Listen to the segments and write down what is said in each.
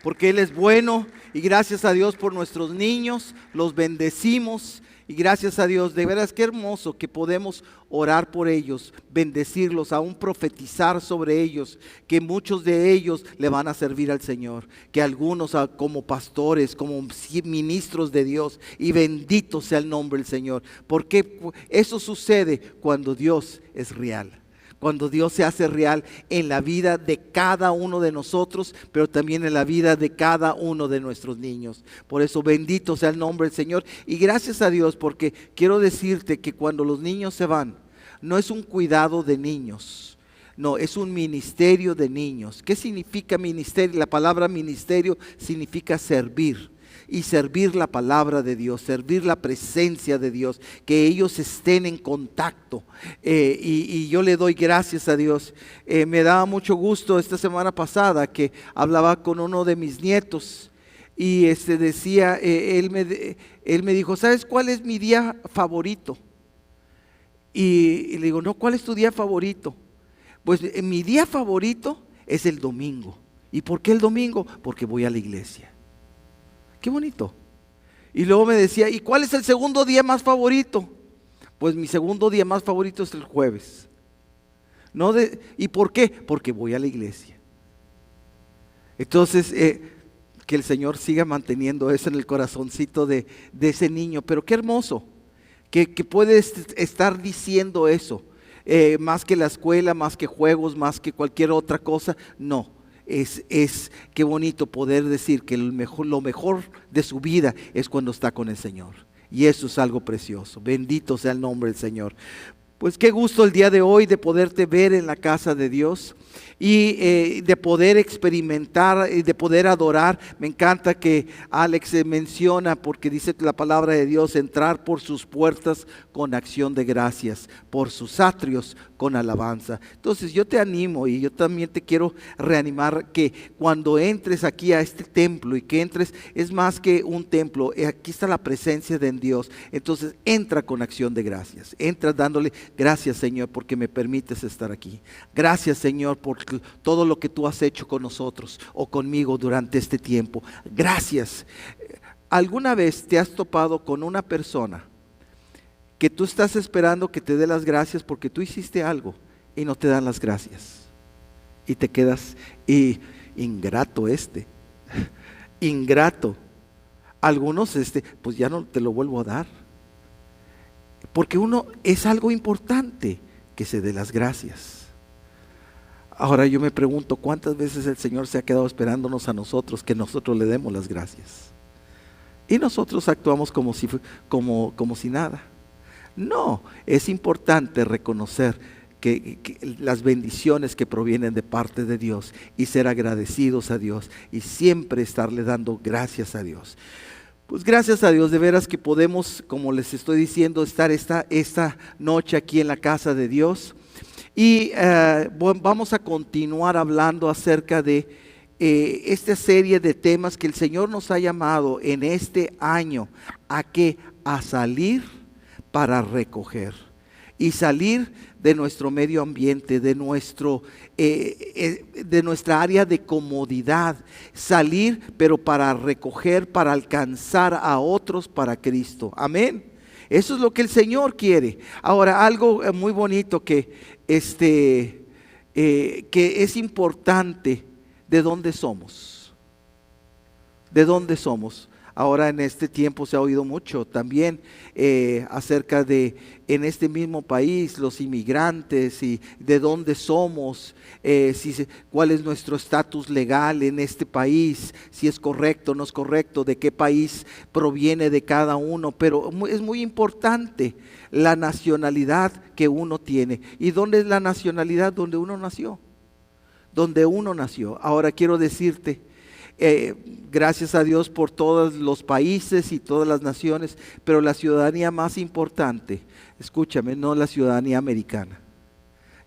porque Él es bueno. Y gracias a Dios por nuestros niños, los bendecimos. Y gracias a Dios, de veras qué hermoso que podemos orar por ellos, bendecirlos, aún profetizar sobre ellos, que muchos de ellos le van a servir al Señor, que algunos como pastores, como ministros de Dios, y bendito sea el nombre del Señor, porque eso sucede cuando Dios es real. Cuando Dios se hace real en la vida de cada uno de nosotros, pero también en la vida de cada uno de nuestros niños. Por eso bendito sea el nombre del Señor. Y gracias a Dios, porque quiero decirte que cuando los niños se van, no es un cuidado de niños. No, es un ministerio de niños. ¿Qué significa ministerio? La palabra ministerio significa servir. Y servir la palabra de Dios, servir la presencia de Dios, que ellos estén en contacto. Y yo le doy gracias a Dios. Me daba mucho gusto esta semana pasada que hablaba con uno de mis nietos y decía, él me dijo, ¿sabes cuál es mi día favorito? Y le digo, no, ¿cuál es tu día favorito? Pues mi día favorito es el domingo. ¿Y por qué el domingo? Porque voy a la iglesia. Qué bonito. Y luego me decía, ¿y cuál es el segundo día más favorito? Pues mi segundo día más favorito es el jueves. ¿Y por qué? Porque voy a la iglesia. Entonces, que el Señor siga manteniendo eso en el corazoncito de ese niño. Pero qué hermoso que puede estar diciendo eso. Más que la escuela, más que juegos, más que cualquier otra cosa. No. Qué bonito poder decir que lo mejor de su vida es cuando está con el Señor, y eso es algo precioso. Bendito sea el nombre del Señor. Pues qué gusto el día de hoy de poderte ver en la casa de Dios y de poder experimentar y de poder adorar. Me encanta que Alex menciona, porque dice la palabra de Dios, entrar por sus puertas con acción de gracias, por sus atrios con alabanza. Entonces yo te animo, y yo también te quiero reanimar, que cuando entres aquí a este templo, y que entres, es más que un templo, aquí está la presencia de Dios. Entonces entra con acción de gracias, entra dándole gracias, Señor, porque me permites estar aquí. Gracias, Señor, por todo lo que tú has hecho con nosotros o conmigo durante este tiempo. Gracias. ¿Alguna vez te has topado con una persona que tú estás esperando que te dé las gracias porque tú hiciste algo y no te dan las gracias? Y te quedas ingrato ingrato. Algunos pues ya no te lo vuelvo a dar. Porque es algo importante que se dé las gracias. Ahora yo me pregunto, ¿cuántas veces el Señor se ha quedado esperándonos a nosotros que nosotros le demos las gracias? Y nosotros actuamos como si nada. No, es importante reconocer que las bendiciones que provienen de parte de Dios y ser agradecidos a Dios y siempre estarle dando gracias a Dios. Pues gracias a Dios, de veras que podemos, como les estoy diciendo, estar esta noche aquí en la casa de Dios. Y vamos a continuar hablando acerca de esta serie de temas que el Señor nos ha llamado en este año. ¿A qué? A salir para recoger. Y salir de nuestro medio ambiente, de nuestra área de comodidad. Salir, pero para recoger, para alcanzar a otros para Cristo. Amén. Eso es lo que el Señor quiere. Ahora, algo muy bonito que es importante, ¿de dónde somos? ¿De dónde somos? Ahora en este tiempo se ha oído mucho también acerca de, en este mismo país, los inmigrantes y de dónde somos, cuál es nuestro estatus legal en este país, si es correcto o no es correcto, de qué país proviene de cada uno. Pero es muy importante la nacionalidad que uno tiene. ¿Y dónde es la nacionalidad? Donde uno nació. Donde uno nació. Ahora quiero decirte, gracias a Dios por todos los países y todas las naciones, pero la ciudadanía más importante, escúchame, no la ciudadanía americana.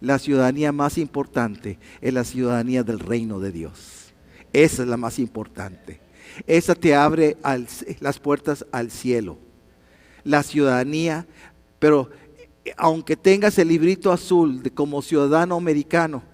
La ciudadanía más importante es la ciudadanía del reino de Dios. Esa es la más importante. Esa te abre las puertas al cielo. La ciudadanía, pero aunque tengas el librito azul como ciudadano americano,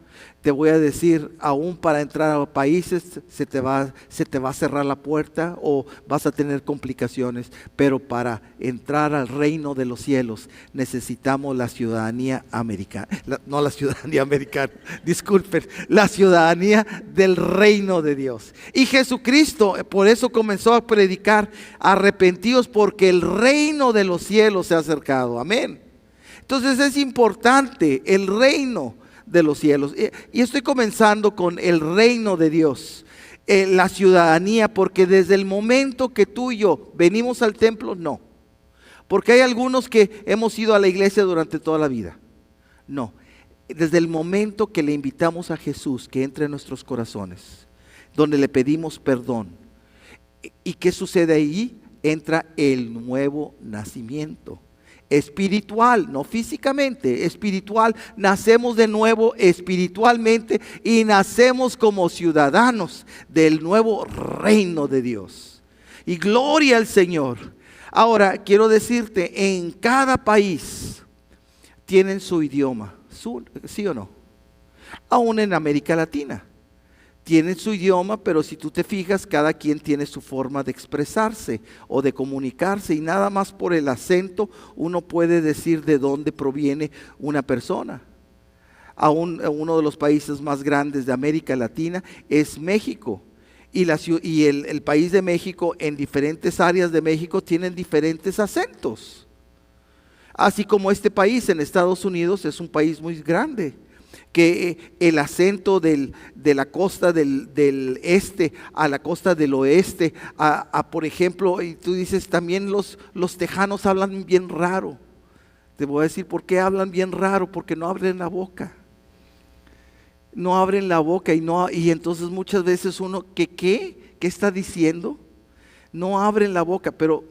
Te voy a decir, aún para entrar a países se te va a cerrar la puerta o vas a tener complicaciones, pero para entrar al reino de los cielos necesitamos la ciudadanía americana, no la ciudadanía americana, disculpen, la ciudadanía del reino de Dios. Y Jesucristo por eso comenzó a predicar: arrepentidos porque el reino de los cielos se ha acercado. Amén. Entonces es importante el reino de los cielos. Y estoy comenzando con el reino de Dios, la ciudadanía, porque desde el momento que tú y yo venimos al templo, no. Porque hay algunos que hemos ido a la iglesia durante toda la vida. No. Desde el momento que le invitamos a Jesús que entre en nuestros corazones, donde le pedimos perdón. ¿Y qué sucede ahí? Entra el nuevo nacimiento. Espiritual, no físicamente, espiritual. Nacemos de nuevo espiritualmente y nacemos como ciudadanos del nuevo reino de Dios. Y gloria al Señor. Ahora, quiero decirte, en cada país tienen su idioma, ¿sí o no? Aún en América Latina tienen su idioma, pero si tú te fijas, cada quien tiene su forma de expresarse o de comunicarse, y nada más por el acento uno puede decir de dónde proviene una persona. Aún uno de los países más grandes de América Latina es México, y el país de México, en diferentes áreas de México tienen diferentes acentos. Así como este país en Estados Unidos es un país muy grande, que el acento de la costa del este a la costa del oeste, por ejemplo, y tú dices también los tejanos hablan bien raro. Te voy a decir por qué hablan bien raro: porque no abren la boca. No abren la boca y entonces muchas veces uno, ¿qué está diciendo? No abren la boca, pero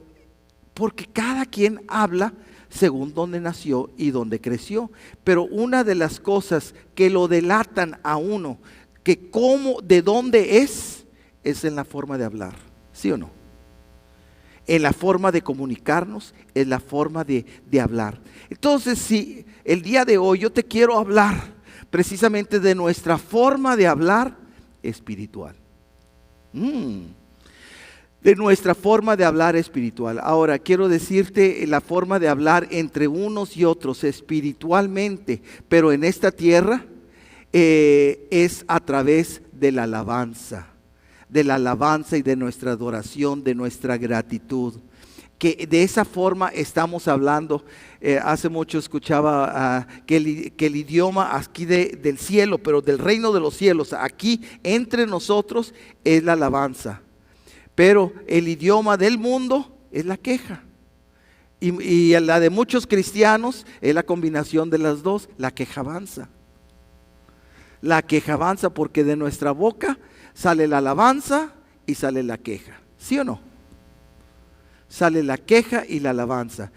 porque cada quien habla según donde nació y donde creció. Pero una de las cosas que lo delatan a uno, que de dónde es en la forma de hablar, ¿sí o no? En la forma de comunicarnos, en la forma de hablar. Entonces, si el día de hoy yo te quiero hablar precisamente de nuestra forma de hablar espiritual. De nuestra forma de hablar espiritual. Ahora, quiero decirte la forma de hablar entre unos y otros espiritualmente, pero en esta tierra es a través de la alabanza y de nuestra adoración, de nuestra gratitud. Que de esa forma estamos hablando. Hace mucho escuchaba que el idioma aquí del cielo, pero del reino de los cielos, aquí entre nosotros, es la alabanza. Pero el idioma del mundo es la queja. Y la de muchos cristianos es la combinación de las dos, la quejabanza. La quejabanza, porque de nuestra boca sale la alabanza y sale la queja. ¿Sí o no? Sale la queja y la alabanza.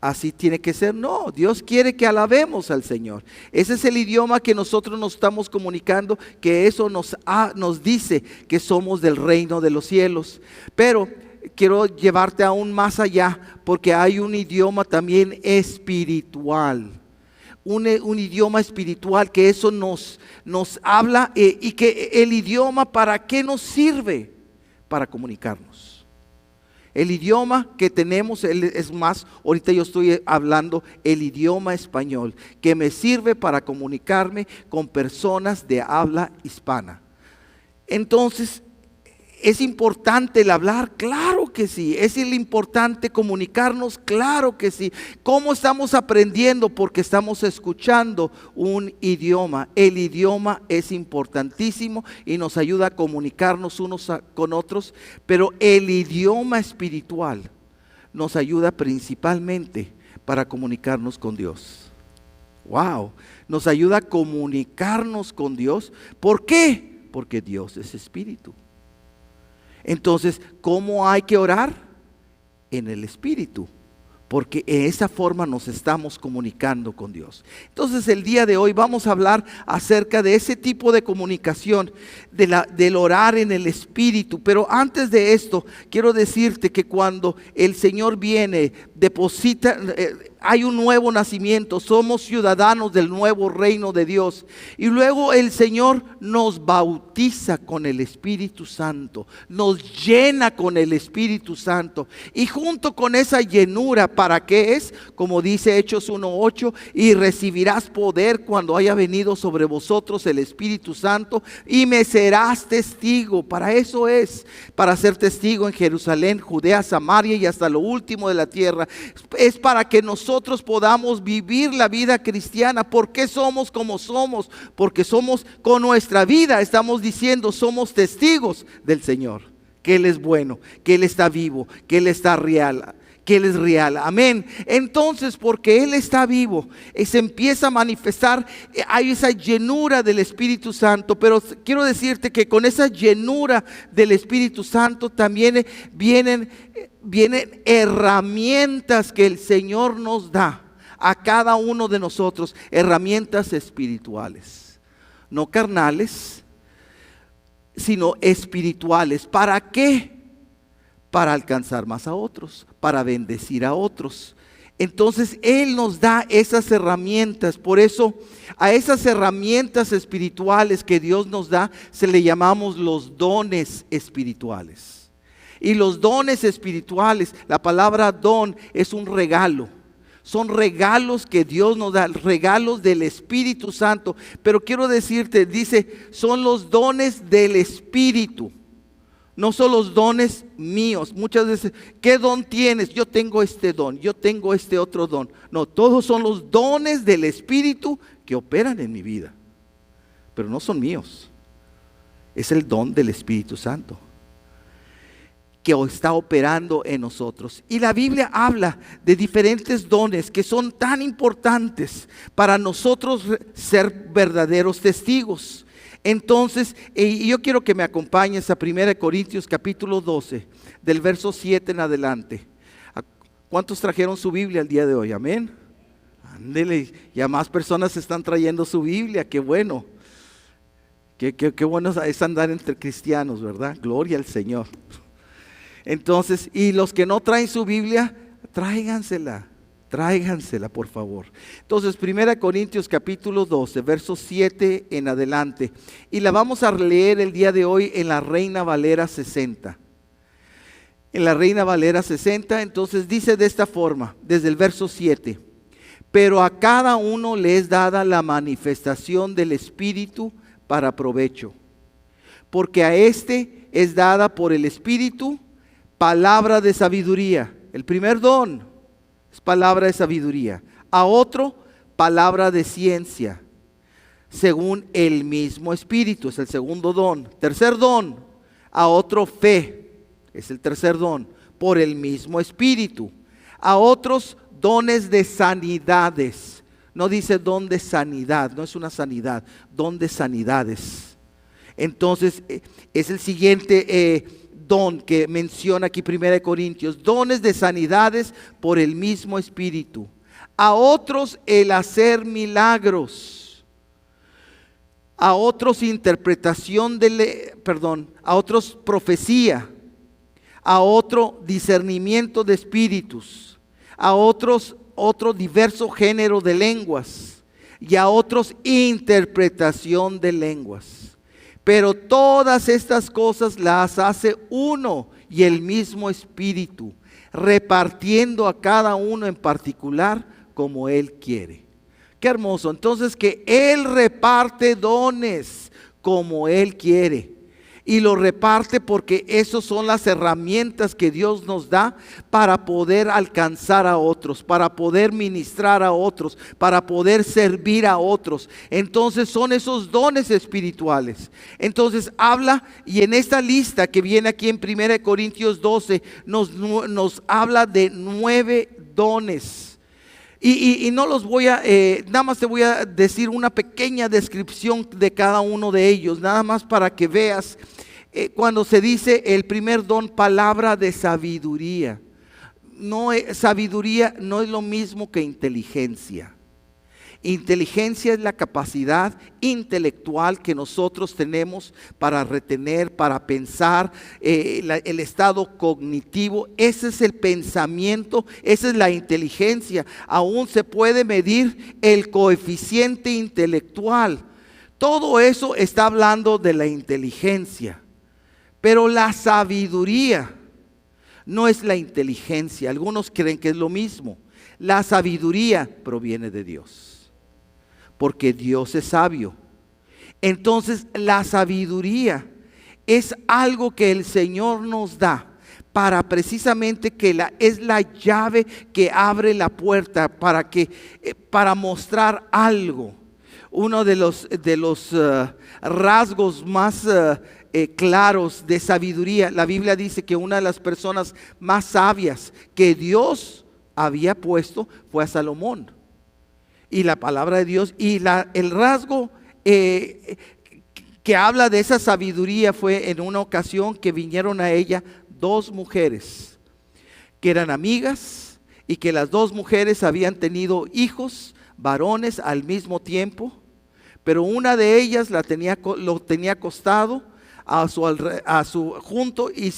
Así tiene que ser. No, Dios quiere que alabemos al Señor. Ese es el idioma que nosotros nos estamos comunicando, que eso nos dice que somos del reino de los cielos. Pero quiero llevarte aún más allá, porque hay un idioma también espiritual. Un idioma espiritual, que eso nos habla, y que el idioma, ¿para qué nos sirve? Para comunicarnos. El idioma que tenemos, es más, ahorita yo estoy hablando el idioma español, que me sirve para comunicarme con personas de habla hispana. Entonces, ¿es importante el hablar? Claro que sí. ¿Es importante comunicarnos? Claro que sí. ¿Cómo estamos aprendiendo? Porque estamos escuchando un idioma. El idioma es importantísimo y nos ayuda a comunicarnos unos con otros, pero el idioma espiritual nos ayuda principalmente para comunicarnos con Dios. Wow, nos ayuda a comunicarnos con Dios. ¿Por qué? Porque Dios es espíritu. Entonces, ¿cómo hay que orar? En el Espíritu, porque en esa forma nos estamos comunicando con Dios. Entonces, el día de hoy vamos a hablar acerca de ese tipo de comunicación, del orar en el Espíritu. Pero antes de esto, quiero decirte que cuando el Señor viene deposita, hay un nuevo nacimiento, somos ciudadanos del nuevo reino de Dios. Y luego el Señor nos bautiza con el Espíritu Santo, nos llena con el Espíritu Santo. Y junto con esa llenura, ¿para qué es? Como dice Hechos 1:8, y recibirás poder cuando haya venido sobre vosotros el Espíritu Santo y me serás testigo. Para eso es, para ser testigo en Jerusalén, Judea, Samaria y hasta lo último de la tierra. Es para que nosotros podamos vivir la vida cristiana. ¿Por qué somos como somos? Porque somos, con nuestra vida estamos diciendo, somos testigos del Señor, que Él es bueno, que Él está vivo, que Él está real, que Él es real. Amén. Entonces, porque Él está vivo, se empieza a manifestar, hay esa llenura del Espíritu Santo. Pero quiero decirte que con esa llenura del Espíritu Santo también vienen herramientas que el Señor nos da a cada uno de nosotros, herramientas espirituales, no carnales, sino espirituales. ¿Para qué? Para alcanzar más a otros, para bendecir a otros. Entonces Él nos da esas herramientas. Por eso a esas herramientas espirituales que Dios nos da se le llamamos los dones espirituales. Y los dones espirituales, la palabra don es un regalo. Son regalos que Dios nos da, regalos del Espíritu Santo. Pero quiero decirte, dice, son los dones del Espíritu. No son los dones míos. Muchas veces, ¿qué don tienes? Yo tengo este don, yo tengo este otro don. No, todos son los dones del Espíritu que operan en mi vida. Pero no son míos. Es el don del Espíritu Santo que está operando en nosotros. Y la Biblia habla de diferentes dones que son tan importantes para nosotros ser verdaderos testigos. Entonces, yo quiero que me acompañes a 1 Corintios capítulo 12, del verso 7 en adelante. ¿Cuántos trajeron su Biblia el día de hoy? Amén. Ándele, ya más personas están trayendo su Biblia, qué bueno. Qué bueno es andar entre cristianos, ¿verdad? Gloria al Señor. Entonces, y los que no traen su Biblia, tráigansela, por favor. Entonces, 1 Corintios capítulo 12, verso 7 en adelante. Y la vamos a leer el día de hoy en la Reina Valera 60. En la Reina Valera 60, entonces dice de esta forma, desde el verso 7. Pero a cada uno le es dada la manifestación del Espíritu para provecho. Porque a este es dada por el Espíritu palabra de sabiduría. El primer don es palabra de sabiduría. A otro, palabra de ciencia, según el mismo Espíritu, es el segundo don. Tercer don, a otro fe, es el tercer don, por el mismo Espíritu. A otros dones de sanidades. No dice don de sanidad, no es una sanidad, don de sanidades. Entonces es el siguiente don que menciona aquí 1 Corintios, dones de sanidades por el mismo Espíritu. A otros el hacer milagros, a otros interpretación a otros profecía, a otro discernimiento de espíritus, a otros otro diverso género de lenguas y a otros interpretación de lenguas. Pero todas estas cosas las hace uno y el mismo Espíritu, repartiendo a cada uno en particular como Él quiere. Qué hermoso. Entonces, que Él reparte dones como Él quiere. Y lo reparte porque esas son las herramientas que Dios nos da para poder alcanzar a otros, para poder ministrar a otros, para poder servir a otros. Entonces son esos dones espirituales. Entonces habla, y en esta lista que viene aquí en 1 Corintios 12 nos habla de 9 dones. Y no los voy a, nada más te voy a decir una pequeña descripción de cada uno de ellos, nada más para que veas. Cuando se dice el primer don, palabra de sabiduría. Sabiduría no es lo mismo que inteligencia. Inteligencia es la capacidad intelectual que nosotros tenemos para retener, para pensar, el estado cognitivo. Ese es el pensamiento, esa es la inteligencia. Aún se puede medir el coeficiente intelectual. Todo eso está hablando de la inteligencia. Pero la sabiduría no es la inteligencia. Algunos creen que es lo mismo. La sabiduría proviene de Dios, porque Dios es sabio. Entonces la sabiduría es algo que el Señor nos da para precisamente es la llave que abre la puerta para mostrar algo. Uno de los rasgos más claros de sabiduría, la Biblia dice que una de las personas más sabias que Dios había puesto fue a Salomón. Y la palabra de Dios y el rasgo que habla de esa sabiduría fue en una ocasión que vinieron a ella dos mujeres que eran amigas y que las dos mujeres habían tenido hijos varones al mismo tiempo, pero una de ellas lo tenía acostado junto y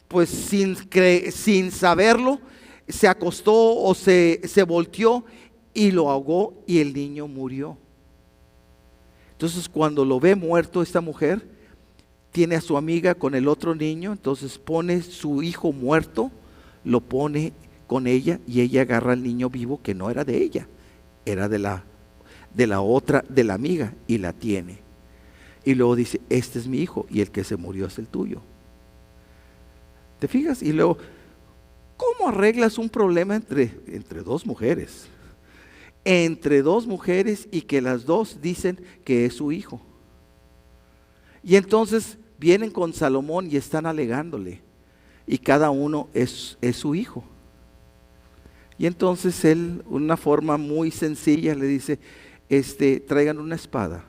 pues sin saberlo se acostó o se volteó y lo ahogó y el niño murió. Entonces cuando lo ve muerto esta mujer, tiene a su amiga con el otro niño, entonces pone su hijo muerto, lo pone con ella y ella agarra al niño vivo que no era de ella, era de la otra, de la amiga, y la tiene. Y luego dice, este es mi hijo y el que se murió es el tuyo. ¿Te fijas? Y luego, ¿cómo arreglas un problema entre dos mujeres? Entre dos mujeres y que las dos dicen que es su hijo. Y entonces vienen con Salomón y están alegándole. Y cada uno es su hijo. Y entonces él, una forma muy sencilla, le dice, traigan una espada.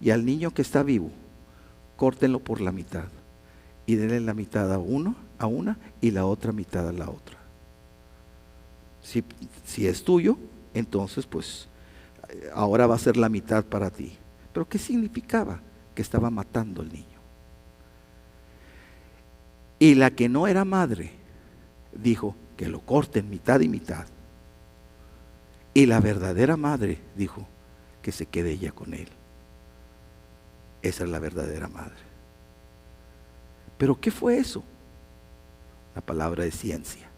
Y al niño que está vivo, córtenlo por la mitad. Y denle la mitad a una y la otra mitad a la otra. Si es tuyo, entonces pues ahora va a ser la mitad para ti. Pero ¿qué significaba? Que estaba matando al niño. Y la que no era madre dijo que lo corten mitad y mitad. Y la verdadera madre dijo que se quede ella con él. Esa es la verdadera madre. ¿Pero qué fue eso? Una palabra de ciencia.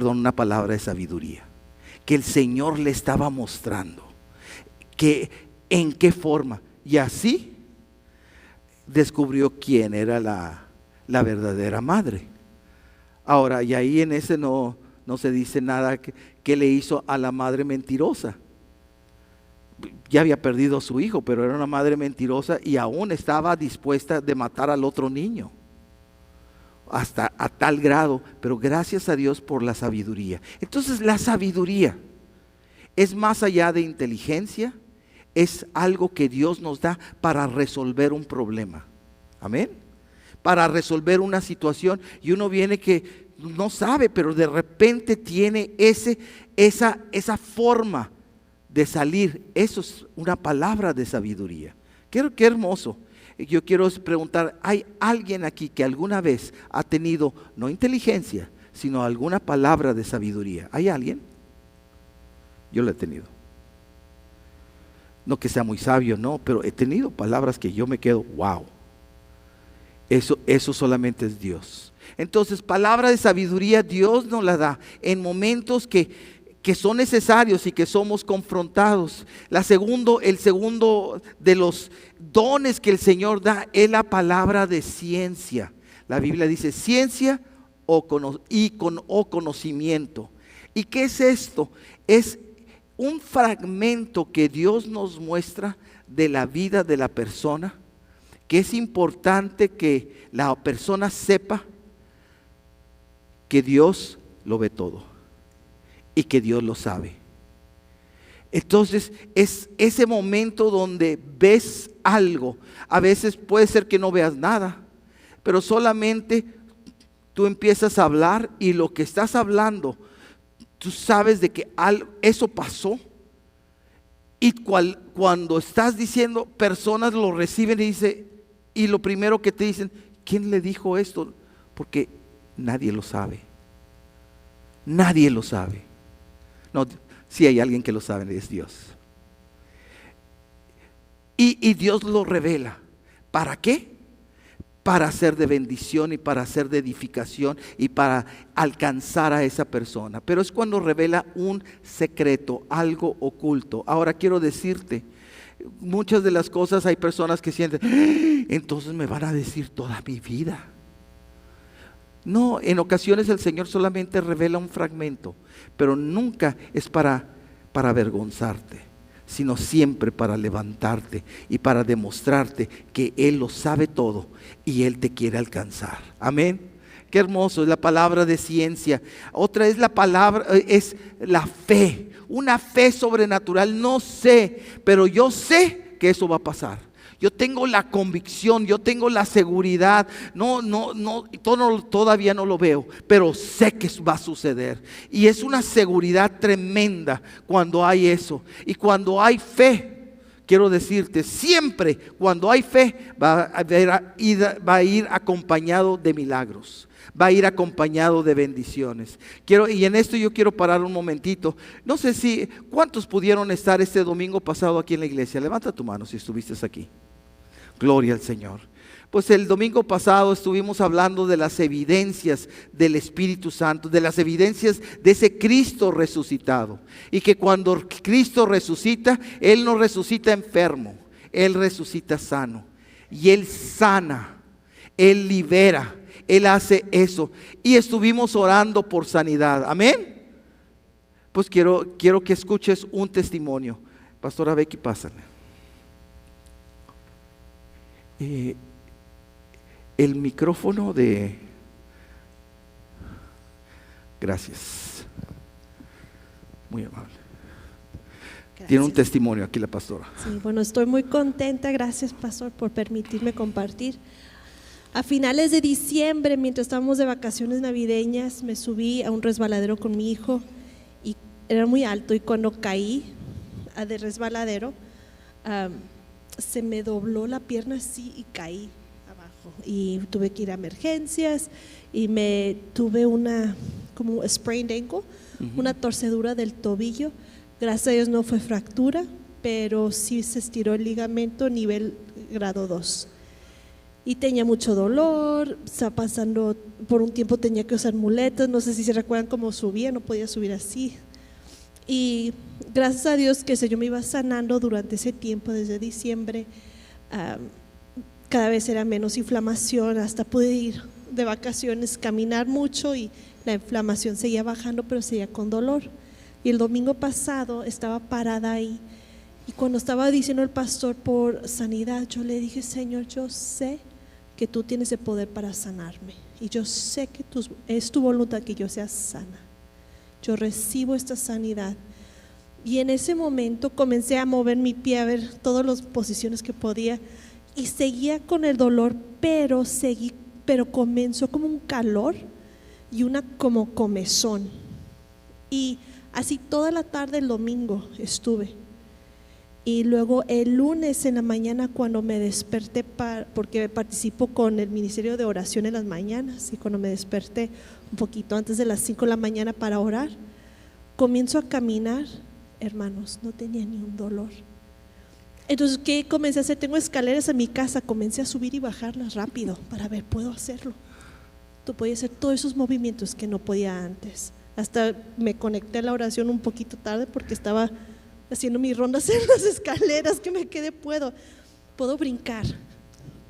Una palabra de sabiduría. Que el Señor le estaba mostrando. Que en qué forma. Y así descubrió quién era la verdadera madre. Ahora, y ahí en ese no se dice nada que le hizo a la madre mentirosa. Ya había perdido a su hijo, pero era una madre mentirosa y aún estaba dispuesta de matar al otro niño. Hasta a tal grado, pero gracias a Dios por la sabiduría. Entonces la sabiduría es más allá de inteligencia, es algo que Dios nos da para resolver un problema. Amén. Para resolver una situación y uno viene que no sabe, pero de repente tiene esa forma de salir. Eso es una palabra de sabiduría. Qué hermoso. Yo quiero preguntar, ¿hay alguien aquí que alguna vez ha tenido no inteligencia, sino alguna palabra de sabiduría? ¿Hay alguien? Yo la he tenido. No que sea muy sabio, no, pero he tenido palabras que yo me quedo, wow. Eso solamente es Dios. Entonces, palabra de sabiduría Dios nos la da en momentos que son necesarios y que somos confrontados. El segundo de los dones que el Señor da es la palabra de ciencia. La Biblia dice ciencia o conocimiento. ¿Y qué es esto? Es un fragmento que Dios nos muestra de la vida de la persona, que es importante que la persona sepa que Dios lo ve todo y que Dios lo sabe. Entonces es ese momento donde ves algo. A veces puede ser que no veas nada, pero solamente tú empiezas a hablar y lo que estás hablando, tú sabes de que eso pasó Y cuando estás diciendo, personas lo reciben y lo primero que te dicen, ¿quién le dijo esto? Porque nadie lo sabe. Nadie lo sabe. No, si hay alguien que lo sabe, es Dios. Y Dios lo revela. ¿Para qué? Para ser de bendición y para ser de edificación y para alcanzar a esa persona. Pero es cuando revela un secreto, algo oculto. Ahora quiero decirte, muchas de las cosas hay personas que sienten, entonces me van a decir toda mi vida. No, en ocasiones el Señor solamente revela un fragmento, pero nunca es para avergonzarte, sino siempre para levantarte y para demostrarte que Él lo sabe todo y Él te quiere alcanzar. Amén. Qué hermoso, es la palabra de ciencia. Otra es la palabra, es la fe, una fe sobrenatural. No sé, pero yo sé que eso va a pasar. Yo tengo la convicción, yo tengo la seguridad, todavía no lo veo, pero sé que va a suceder. Y es una seguridad tremenda cuando hay eso. Y cuando hay fe, quiero decirte, siempre cuando hay fe va a ir acompañado de milagros. Va a ir acompañado de bendiciones. Y en esto yo quiero parar un momentito. No sé ¿cuántos pudieron estar este domingo pasado aquí en la iglesia? Levanta tu mano si estuviste aquí. Gloria al Señor. Pues el domingo pasado estuvimos hablando de las evidencias del Espíritu Santo, de las evidencias de ese Cristo resucitado. Y que cuando Cristo resucita, Él no resucita enfermo, Él resucita sano. Y Él sana, Él libera, Él hace eso. Y estuvimos orando por sanidad. Amén. Pues quiero que escuches un testimonio. Pastora Becky, pásale. El micrófono de... Gracias. Muy amable. Gracias. Tiene un testimonio aquí la pastora. Sí, bueno, estoy muy contenta. Gracias, pastor, por permitirme compartir. A finales de diciembre, mientras estábamos de vacaciones navideñas, me subí a un resbaladero con mi hijo y era muy alto, y cuando caí de resbaladero, se me dobló la pierna así y caí abajo y tuve que ir a emergencias y tuve como sprained ankle, una torcedura del tobillo. Gracias a Dios no fue fractura, pero sí se estiró el ligamento nivel grado 2 y tenía mucho dolor. Estaba pasando por un tiempo, tenía que usar muletas. No sé si se recuerdan cómo subía, no podía subir así. Y gracias a Dios que el Señor me iba sanando durante ese tiempo, desde diciembre. Cada vez era menos inflamación, hasta pude ir de vacaciones, caminar mucho y la inflamación seguía bajando, pero seguía con dolor. Y el domingo pasado estaba parada ahí, y cuando estaba diciendo el pastor por sanidad, yo le dije: Señor, yo sé que tú tienes el poder para sanarme, y yo sé que es tu voluntad que yo sea sana. Yo recibo esta sanidad. Y en ese momento comencé a mover mi pie, a ver todas las posiciones que podía, y seguía con el dolor, pero comenzó como un calor y una como comezón. Y así toda la tarde el domingo estuve. Y luego el lunes en la mañana, cuando me desperté, porque participo con el ministerio de oración en las mañanas, y cuando me desperté un poquito antes de las 5 de la mañana para orar, comienzo a caminar. Hermanos, no tenía ni un dolor. Entonces, ¿qué comencé a hacer? Tengo escaleras en mi casa, comencé a subir y bajarlas rápido para ver, puedo hacerlo. Tú podías hacer todos esos movimientos que no podía antes. Hasta me conecté a la oración un poquito tarde porque estaba haciendo mis rondas en las escaleras, que me quedé, puedo brincar,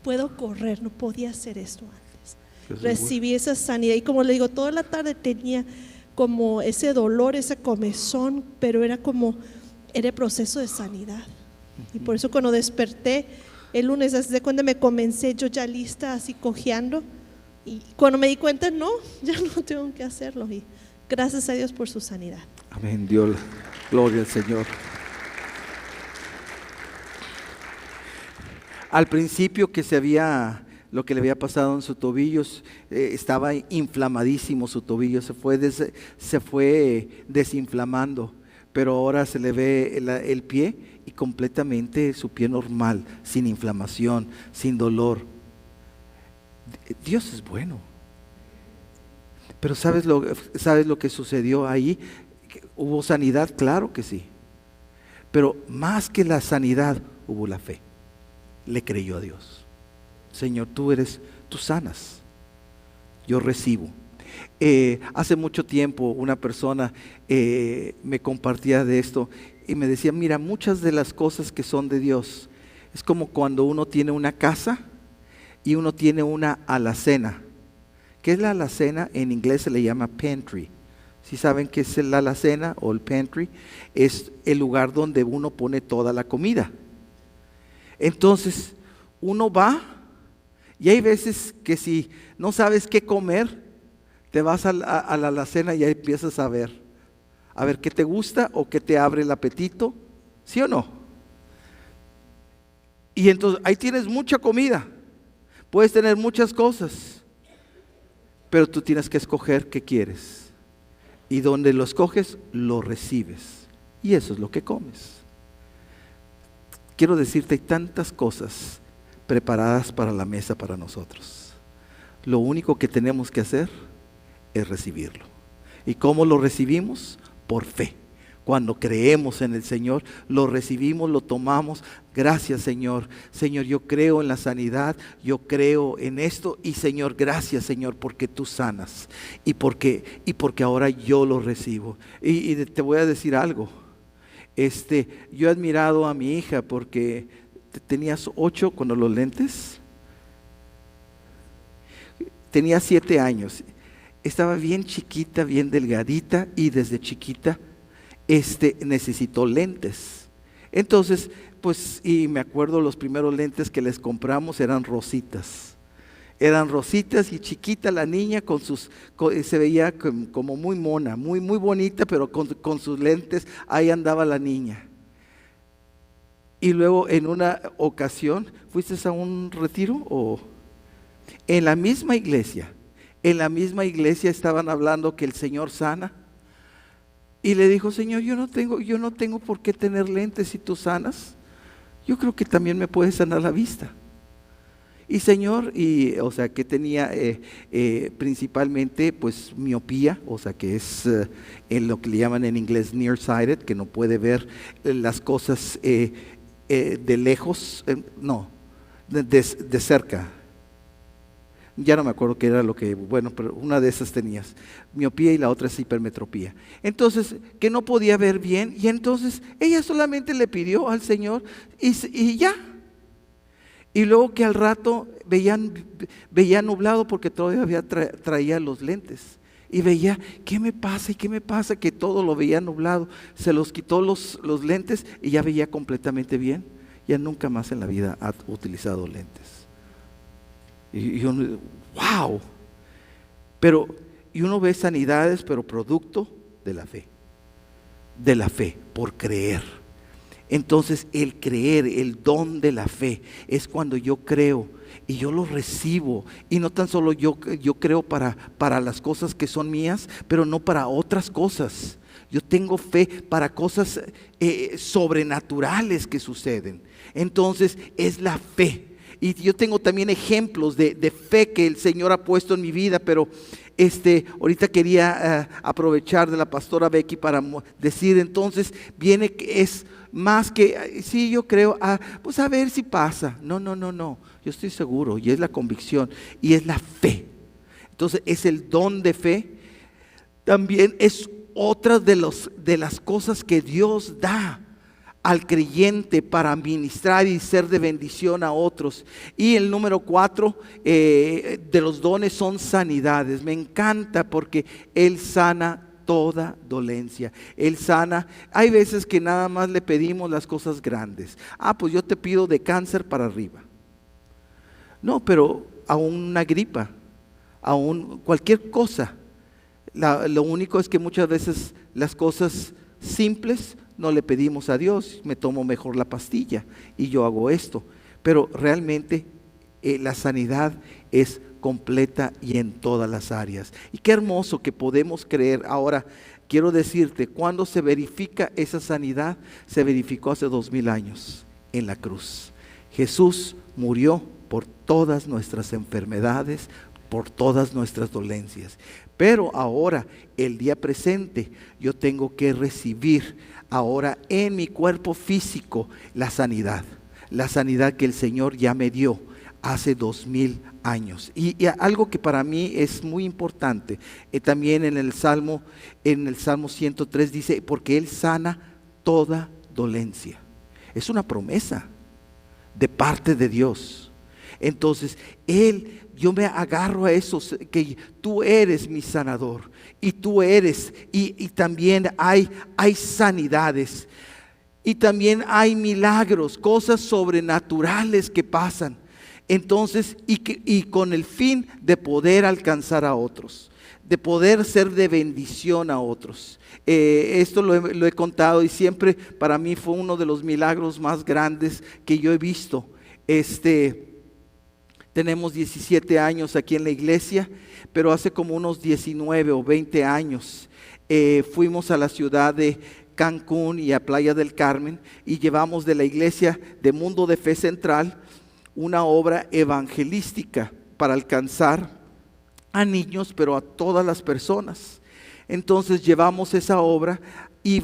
puedo correr. No podía hacer esto antes. Recibí esa sanidad, y como le digo, toda la tarde tenía como ese dolor, esa comezón, pero era el proceso de sanidad. Y por eso cuando desperté el lunes, desde cuando me comencé yo ya lista, así cojeando, y cuando me di cuenta, no, ya no tengo que hacerlo. Y gracias a Dios por su sanidad. Amén, Dios, gloria al Señor. Al principio lo que le había pasado en sus tobillos, estaba inflamadísimo su tobillo, se fue desinflamando, pero ahora se le ve el pie y completamente su pie normal, sin inflamación, sin dolor. Dios es bueno. Pero ¿sabes lo que sucedió ahí? ¿Hubo sanidad? Claro que sí. Pero más que la sanidad, hubo la fe. Le creyó a Dios. Señor, tú sanas. Yo recibo. Hace mucho tiempo una persona me compartía de esto y me decía, mira, muchas de las cosas que son de Dios, es como cuando uno tiene una casa y uno tiene una alacena. ¿Qué es la alacena? En inglés se le llama pantry. Si saben qué es la alacena o el pantry, es el lugar donde uno pone toda la comida. Entonces, uno va y hay veces que si no sabes qué comer, te vas a la alacena y ahí empiezas a ver qué te gusta o qué te abre el apetito, ¿sí o no? Y entonces ahí tienes mucha comida, puedes tener muchas cosas, pero tú tienes que escoger qué quieres. Y donde lo escoges, lo recibes. Y eso es lo que comes. Quiero decirte, hay tantas cosas preparadas para la mesa para nosotros. Lo único que tenemos que hacer es recibirlo. ¿Y cómo lo recibimos? Por fe. Cuando creemos en el Señor, lo recibimos, lo tomamos. Gracias, Señor. Señor, yo creo en la sanidad, yo creo en esto. Y Señor, gracias, Señor, porque tú sanas. Y porque ahora yo lo recibo. Y te voy a decir algo. Yo he admirado a mi hija porque tenías 8 cuando los lentes. Tenía 7 años. Estaba bien chiquita, bien delgadita y desde chiquita necesitó lentes. Entonces, pues, y me acuerdo los primeros lentes que les compramos eran rositas. Eran rositas y chiquita la niña se veía como muy mona, muy, muy bonita, pero con sus lentes, ahí andaba la niña. Y luego en una ocasión, ¿fuiste a un retiro o en la misma iglesia? En la misma iglesia estaban hablando que el Señor sana. Y le dijo, Señor, yo no tengo por qué tener lentes si tú sanas. Yo creo que también me puedes sanar la vista. Y Señor, o sea, que tenía principalmente pues miopía, o sea, que es en lo que le llaman en inglés nearsighted, que no puede ver las cosas de lejos, de cerca. Ya no me acuerdo qué era bueno, pero una de esas tenías, miopía y la otra es hipermetropía. Entonces, que no podía ver bien y entonces ella solamente le pidió al Señor y ya. Y luego que al rato veía nublado porque todavía traía los lentes. Y veía, ¿qué me pasa? ¿Y qué me pasa? Que todo lo veía nublado. Se los quitó los lentes y ya veía completamente bien. Ya nunca más en la vida ha utilizado lentes. Y uno, wow. Y uno ve sanidades, pero producto de la fe. De la fe, por creer. Entonces el creer, el don de la fe, es cuando yo creo y yo lo recibo. Y no tan solo yo creo para las cosas que son mías, pero no para otras cosas. Yo tengo fe para cosas sobrenaturales que suceden. Entonces es la fe. Y yo tengo también ejemplos de fe que el Señor ha puesto en mi vida, pero ahorita quería aprovechar de la pastora Becky para decir, entonces viene que es más que, sí, yo creo, pues a ver si pasa. No, yo estoy seguro y es la convicción y es la fe. Entonces es el don de fe. También es otra de las cosas que Dios da al creyente para ministrar y ser de bendición a otros. Y el número 4 de los dones son sanidades. Me encanta porque Él sana toda dolencia. Él sana. Hay veces que nada más le pedimos las cosas grandes. Pues yo te pido de cáncer para arriba. No, pero a una gripa, a cualquier cosa. Lo único es que muchas veces las cosas simples no le pedimos a Dios, me tomo mejor la pastilla y yo hago esto. Pero realmente la sanidad es completa y en todas las áreas. Y qué hermoso que podemos creer. Ahora, quiero decirte, ¿cuándo se verifica esa sanidad? Se verificó hace 2000 años en la cruz. Jesús murió por todas nuestras enfermedades, por todas nuestras dolencias. Pero ahora, el día presente, yo tengo que recibir ahora en mi cuerpo físico la sanidad que el Señor ya me dio hace 2000 años. Y algo que para mí es muy importante, también en el Salmo 103 dice, porque Él sana toda dolencia. Es una promesa de parte de Dios. Entonces, yo me agarro a eso, que tú eres mi sanador, y tú eres, y también hay sanidades, y también hay milagros, cosas sobrenaturales que pasan. Entonces, y con el fin de poder alcanzar a otros, de poder ser de bendición a otros. Esto lo he contado y siempre para mí fue uno de los milagros más grandes que yo he visto. Tenemos 17 años aquí en la iglesia, pero hace como unos 19 o 20 años fuimos a la ciudad de Cancún y a Playa del Carmen y llevamos de la iglesia de Mundo de Fe Central una obra evangelística para alcanzar a niños, pero a todas las personas. Entonces llevamos esa obra y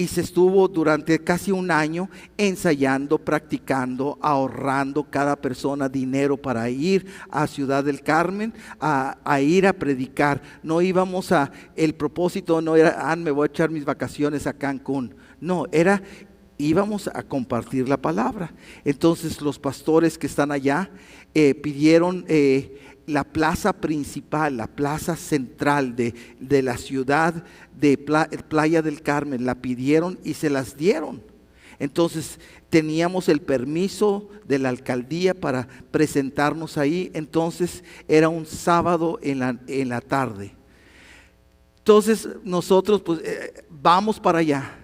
se estuvo durante casi un año ensayando, practicando, ahorrando cada persona dinero para ir a Ciudad del Carmen, a ir a predicar. No íbamos el propósito no era, me voy a echar mis vacaciones a Cancún. No, íbamos a compartir la palabra. Entonces los pastores que están allá pidieron la plaza principal, la plaza central de la ciudad de Playa del Carmen, la pidieron y se las dieron. Entonces teníamos el permiso de la alcaldía para presentarnos ahí. Entonces era un sábado en la tarde. Entonces nosotros pues vamos para allá,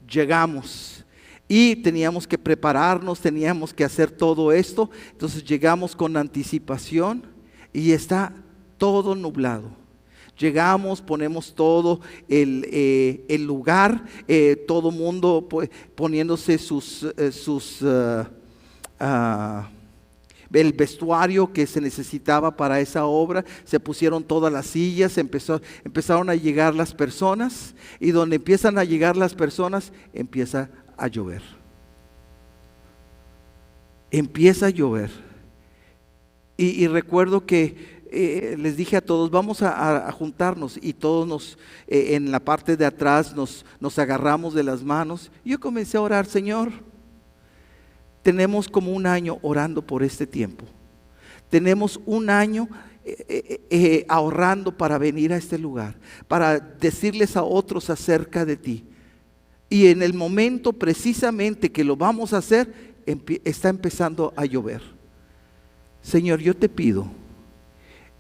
llegamos. Y teníamos que prepararnos, teníamos que hacer todo esto. Entonces llegamos con anticipación y está todo nublado. Llegamos, ponemos todo el lugar, todo mundo poniéndose el vestuario que se necesitaba para esa obra. Se pusieron todas las sillas, empezaron a llegar las personas, y donde empiezan a llegar las personas empieza a llover. Empieza a llover. Y recuerdo que les dije a todos, vamos a juntarnos, y todos en la parte de atrás nos agarramos de las manos. Yo comencé a orar, Señor, tenemos como un año orando por este tiempo. Tenemos un año ahorrando para venir a este lugar, para decirles a otros acerca de ti. Y en el momento precisamente que lo vamos a hacer, está empezando a llover. Señor, yo te pido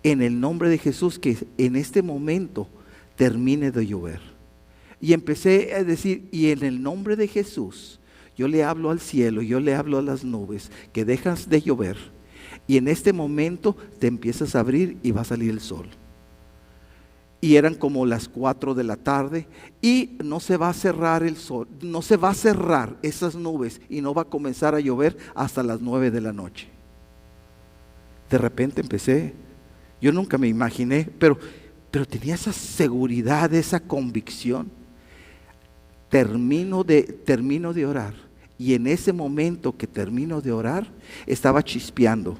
en el nombre de Jesús que en este momento termine de llover. Y empecé a decir, y en el nombre de Jesús, yo le hablo al cielo, yo le hablo a las nubes, que dejas de llover. Y en este momento te empiezas a abrir y va a salir el sol. Y eran como las 4 de la tarde y no se va a cerrar el sol, no se va a cerrar esas nubes y no va a comenzar a llover hasta las 9 de la noche. De repente yo nunca me imaginé, pero tenía esa seguridad, esa convicción. Termino de orar, y en ese momento que termino de orar, estaba chispeando.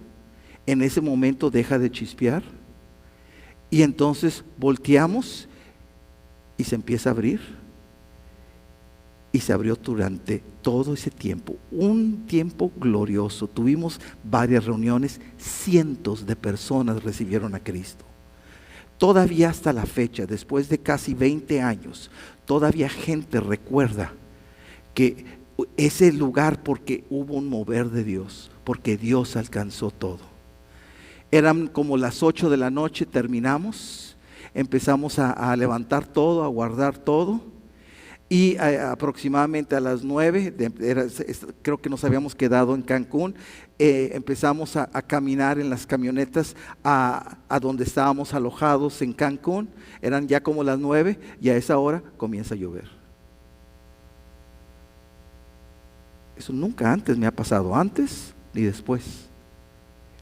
En ese momento deja de chispear, y entonces volteamos y se empieza a abrir, y se abrió durante todo ese tiempo, un tiempo glorioso. Tuvimos varias reuniones, cientos de personas recibieron a Cristo. Todavía hasta la fecha, después de casi 20 años, todavía gente recuerda que ese lugar, porque hubo un mover de Dios, porque Dios alcanzó todo. Eran como las 8 de la noche, terminamos, empezamos a levantar todo, a guardar todo, y aproximadamente a las 9, creo que nos habíamos quedado en Cancún, empezamos a caminar en las camionetas a donde estábamos alojados en Cancún. Eran ya como las 9 y a esa hora comienza a llover. Eso nunca antes me ha pasado, antes ni después.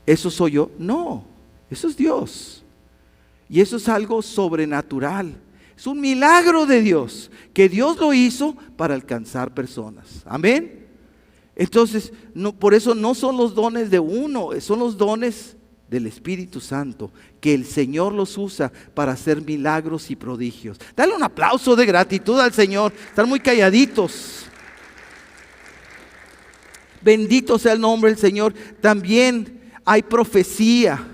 ¿Eso soy yo? No, eso es Dios. Y eso es algo sobrenatural. Es un milagro de Dios, que Dios lo hizo para alcanzar personas. Amén. Entonces, por eso no son los dones de uno, son los dones del Espíritu Santo, que el Señor los usa para hacer milagros y prodigios. Dale un aplauso de gratitud al Señor. Están muy calladitos. Bendito sea el nombre del Señor. También hay profecía,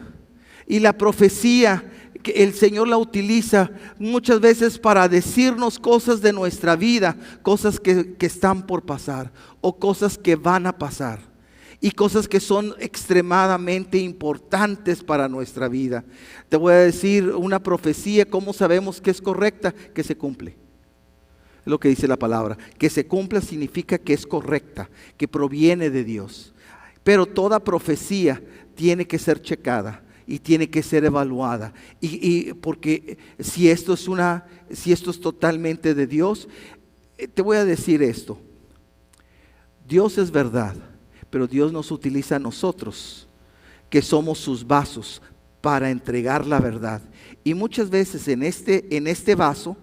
y la profecía que el Señor la utiliza muchas veces para decirnos cosas de nuestra vida, cosas que están por pasar o cosas que van a pasar y cosas que son extremadamente importantes para nuestra vida. Te voy a decir una profecía. ¿Cómo sabemos que es correcta? Que se cumple. Es lo que dice la palabra. Que se cumpla significa que es correcta, que proviene de Dios. Pero toda profecía tiene que ser checada y tiene que ser evaluada, y porque si esto es totalmente de Dios, te voy a decir esto: Dios es verdad, pero Dios nos utiliza a nosotros, que somos sus vasos, para entregar la verdad. Y muchas veces en este vaso,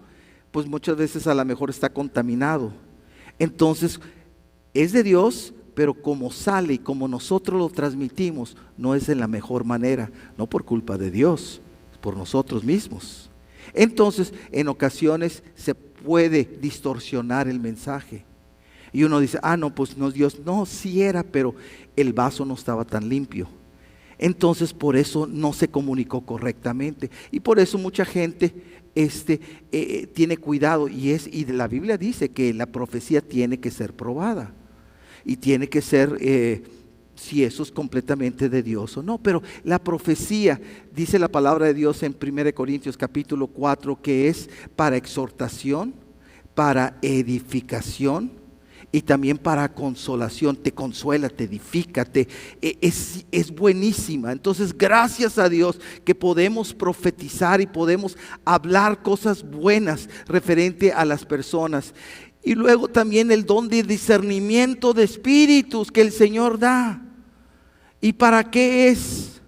pues muchas veces a lo mejor está contaminado. Entonces es de Dios, pero como sale y como nosotros lo transmitimos, no es de la mejor manera, no por culpa de Dios, es por nosotros mismos. Entonces, en ocasiones se puede distorsionar el mensaje. Y uno dice, no, pues no es Dios. No, sí era, pero el vaso no estaba tan limpio. Entonces, por eso no se comunicó correctamente. Y por eso mucha gente tiene cuidado. Y la Biblia dice que la profecía tiene que ser probada. Y tiene que ser, si eso es completamente de Dios o no. Pero la profecía, dice la palabra de Dios en 1 Corintios capítulo 4, que es para exhortación, para edificación y también para consolación. Te consuela, te edifica, es buenísima. Entonces, gracias a Dios que podemos profetizar y podemos hablar cosas buenas referente a las personas. Y luego también el don de discernimiento de espíritus que el Señor da. ¿Y para qué es?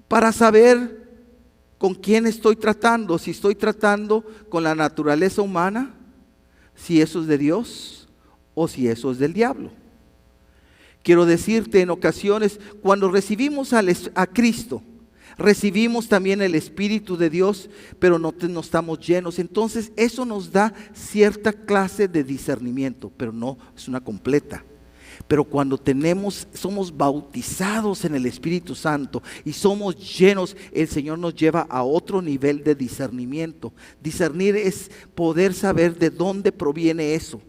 Para saber con quién estoy tratando. Si estoy tratando con la naturaleza humana, si eso es de Dios o si eso es del diablo. Quiero decirte, en ocasiones, cuando recibimos a Cristo, recibimos también el Espíritu de Dios, pero no estamos llenos. Entonces eso nos da cierta clase de discernimiento, pero no es una completa. Pero cuando somos bautizados en el Espíritu Santo y somos llenos, el Señor nos lleva a otro nivel de discernimiento. Discernir es poder saber de dónde proviene eso.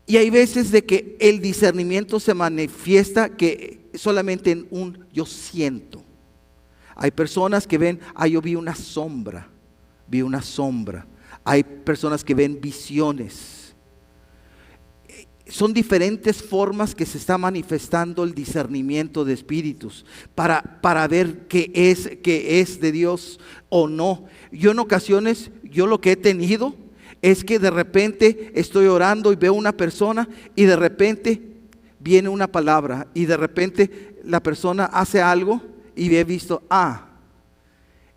Y hay veces de que el discernimiento se manifiesta que solamente en un yo siento. Hay personas que ven, yo vi una sombra. Hay personas que ven visiones. Son diferentes formas que se está manifestando el discernimiento de espíritus para ver qué es de Dios o no. Yo en ocasiones, lo que he tenido es que de repente estoy orando y veo una persona y de repente viene una palabra y de repente la persona hace algo. Y he visto,